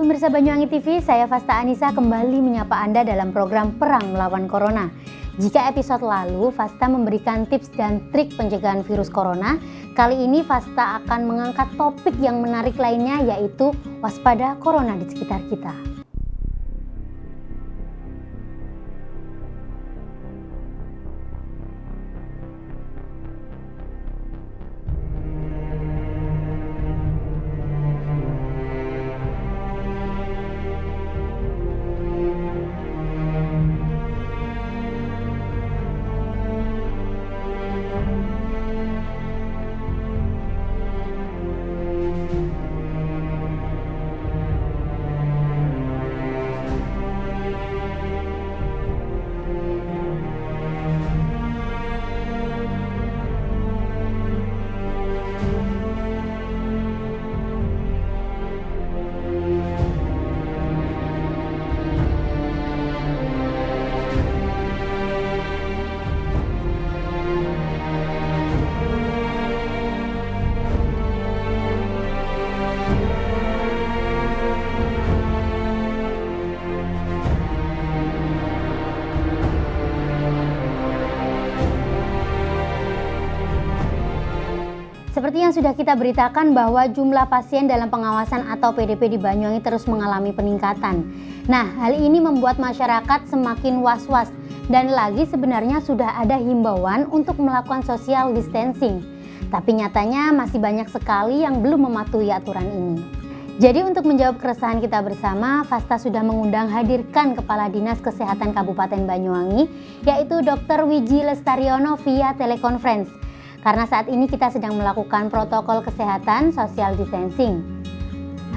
pemirsa Banyuwangi TV, saya Fasta Anissa kembali menyapa Anda dalam program Perang Melawan Corona. Jika episode lalu Fasta memberikan tips dan trik pencegahan virus corona, kali ini Fasta akan mengangkat topik yang menarik lainnya, yaitu waspada corona di sekitar kita. Seperti yang sudah kita beritakan bahwa jumlah pasien dalam pengawasan atau PDP di Banyuwangi terus mengalami peningkatan. Nah, hal ini membuat masyarakat semakin was-was dan lagi sebenarnya sudah ada himbauan untuk melakukan social distancing. Tapi nyatanya masih banyak sekali yang belum mematuhi aturan ini. Jadi untuk menjawab keresahan kita bersama, Fasta sudah mengundang hadirkan Kepala Dinas Kesehatan Kabupaten Banyuwangi, yaitu Dr. Wiji Lestariono via telekonferensi. Karena saat ini kita sedang melakukan protokol kesehatan social distancing.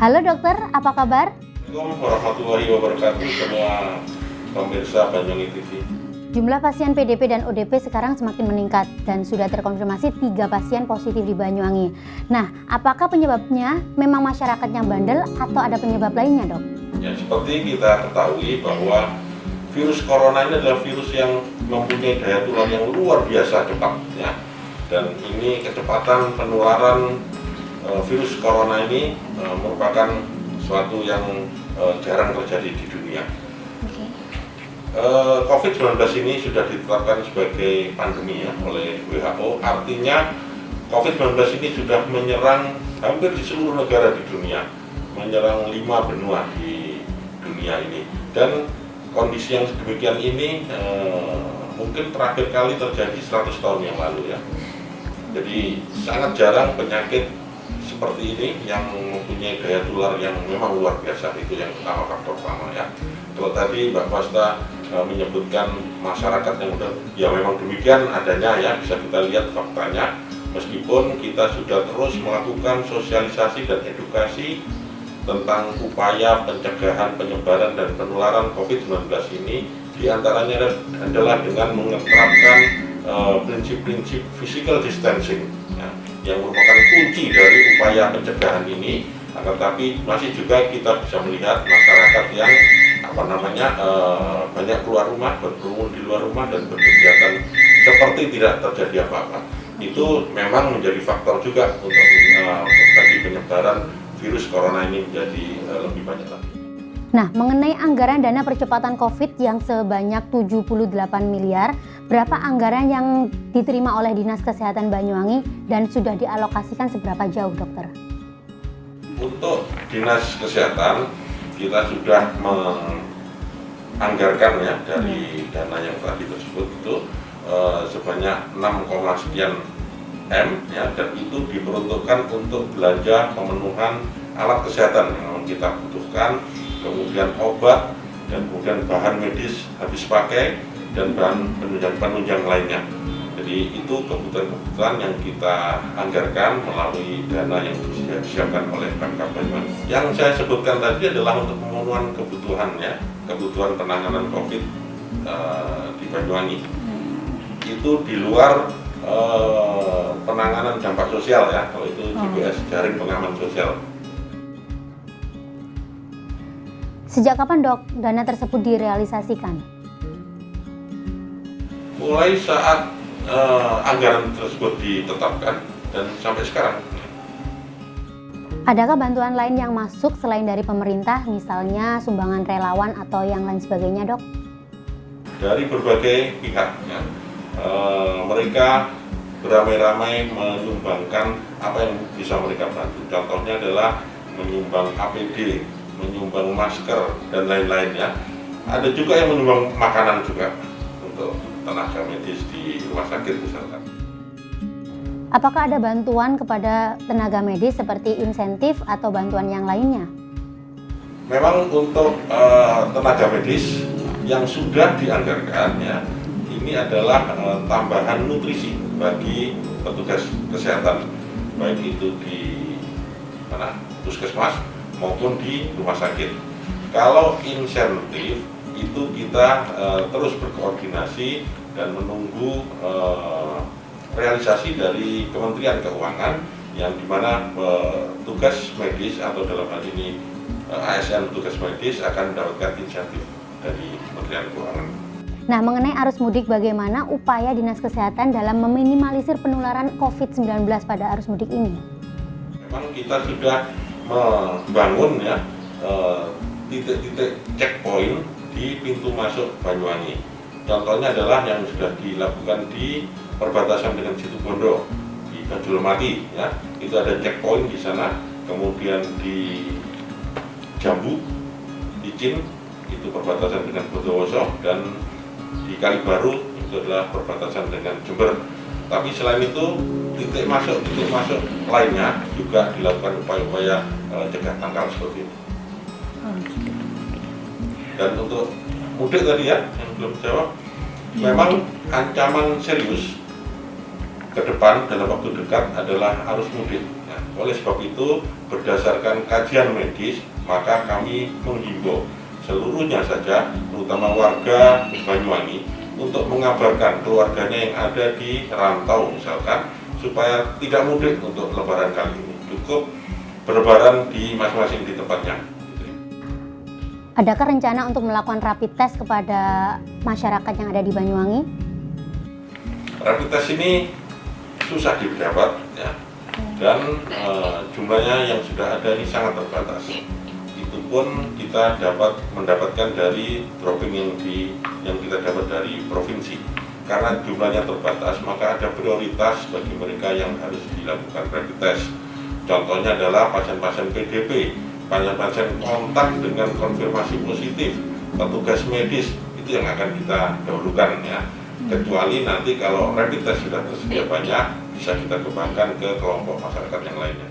Halo dokter, apa kabar? Assalamualaikum warahmatullahi wabarakatuh semua pemirsa Banyuwangi TV. Jumlah pasien PDP dan ODP sekarang semakin meningkat dan sudah terkonfirmasi 3 pasien positif di Banyuwangi. Nah, apakah penyebabnya memang masyarakatnya bandel atau ada penyebab lainnya, dok? Ya, seperti kita ketahui bahwa virus corona ini adalah virus yang mempunyai daya tular yang luar biasa cepat, ya. Dan ini kecepatan penularan virus corona ini merupakan suatu yang jarang terjadi di dunia. COVID-19 ini sudah ditetapkan sebagai pandemi ya oleh WHO. Artinya COVID-19 ini sudah menyerang hampir di seluruh negara di dunia, menyerang 5 benua di dunia ini. Dan kondisi yang demikian ini mungkin terakhir kali terjadi 100 tahun yang lalu ya. Jadi sangat jarang penyakit seperti ini yang mempunyai daya tular yang memang luar biasa. Itu yang utama, faktor utama ya. Kalau tadi Mbak Fasta menyebutkan masyarakat yang udah, ya memang demikian adanya ya, bisa kita lihat faktanya. Meskipun kita sudah terus melakukan sosialisasi dan edukasi tentang upaya pencegahan penyebaran dan penularan COVID-19 ini, diantaranya adalah dengan menerapkan prinsip-prinsip physical distancing ya, yang merupakan kunci dari upaya pencegahan ini. Tetapi masih juga kita bisa melihat masyarakat yang banyak keluar rumah, berkerumun di luar rumah dan berkegiatan seperti tidak terjadi apa-apa. Itu memang menjadi faktor juga untuk bagi penyebaran virus corona ini menjadi lebih banyak lagi. Nah, mengenai anggaran dana percepatan COVID yang sebanyak 78 miliar, berapa anggaran yang diterima oleh Dinas Kesehatan Banyuwangi dan sudah dialokasikan seberapa jauh, dokter? Untuk Dinas Kesehatan, kita sudah menganggarkan ya dari dana yang tadi tersebut itu sebanyak 6, sekian M ya, dan itu diperuntukkan untuk belanja pemenuhan alat kesehatan yang kita butuhkan, kemudian obat, dan kemudian bahan medis habis pakai, dan bahan penunjang lainnya. Jadi itu kebutuhan-kebutuhan yang kita anggarkan melalui dana yang disiapkan oleh Pemkab Banyuwangi. Yang saya sebutkan tadi adalah untuk pemenuhan kebutuhannya, kebutuhan penanganan COVID di Banyuwangi. Itu di luar penanganan dampak sosial ya, kalau itu JPS, jaring pengaman sosial. Sejak kapan, dok, dana tersebut direalisasikan? Mulai saat anggaran tersebut ditetapkan dan sampai sekarang. Adakah bantuan lain yang masuk selain dari pemerintah, misalnya sumbangan relawan atau yang lain sebagainya, Dok? Dari berbagai pihak, ya. Mereka beramai-ramai menyumbangkan apa yang bisa mereka bantu. Contohnya adalah menyumbang APD, menyumbang masker, dan lain-lainnya. Ada juga yang menyumbang makanan juga untuk tenaga medis di rumah sakit misalkan. Apakah ada bantuan kepada tenaga medis seperti insentif atau bantuan yang lainnya? Memang untuk tenaga medis yang sudah dianggarkan, ya, ini adalah tambahan nutrisi bagi petugas kesehatan, baik itu di puskesmas maupun di rumah sakit. Kalau insentif itu kita terus berkoordinasi dan menunggu realisasi dari Kementerian Keuangan, yang dimana petugas medis atau dalam hal ini ASN petugas medis akan mendapatkan insentif dari Kementerian Keuangan. Nah, mengenai arus mudik, bagaimana upaya Dinas Kesehatan dalam meminimalisir penularan COVID-19 pada arus mudik ini? Memang kita sudah membangun, ya, titik-titik checkpoint di pintu masuk Banyuwangi. Contohnya adalah yang sudah dilakukan di perbatasan dengan Situbondo di Bajulmati, ya, itu ada checkpoint di sana. Kemudian di Jambu, Icin, itu perbatasan dengan Bondowoso, dan di Kalibaru itu adalah perbatasan dengan Jember. Tapi selain itu titik masuk lainnya juga dilakukan upaya-upaya cegah tangkal seperti ini. Dan untuk mudik tadi, ya, yang belum jawab, memang ancaman serius ke depan dalam waktu dekat adalah arus mudik. Nah, oleh sebab itu, berdasarkan kajian medis, maka kami menghimbau seluruhnya saja, terutama warga Banyuwangi, untuk mengabarkan keluarganya yang ada di rantau misalkan, supaya tidak mudik untuk lebaran kali ini. Cukup berlebaran di masing-masing di tempatnya. Adakah rencana untuk melakukan rapid test kepada masyarakat yang ada di Banyuwangi? Rapid test ini susah didapat, ya, dan jumlahnya yang sudah ada ini sangat terbatas. Itu pun kita dapat mendapatkan dari dropping yang kita dapat dari provinsi. Karena jumlahnya terbatas, maka ada prioritas bagi mereka yang harus dilakukan rapid test. Contohnya adalah pasien-pasien PDP, pasien-pasien kontak dengan konfirmasi positif, petugas medis, itu yang akan kita dahulukan, ya. Kecuali nanti kalau rapid test sudah tersedia banyak, bisa kita kembangkan ke kelompok masyarakat yang lainnya.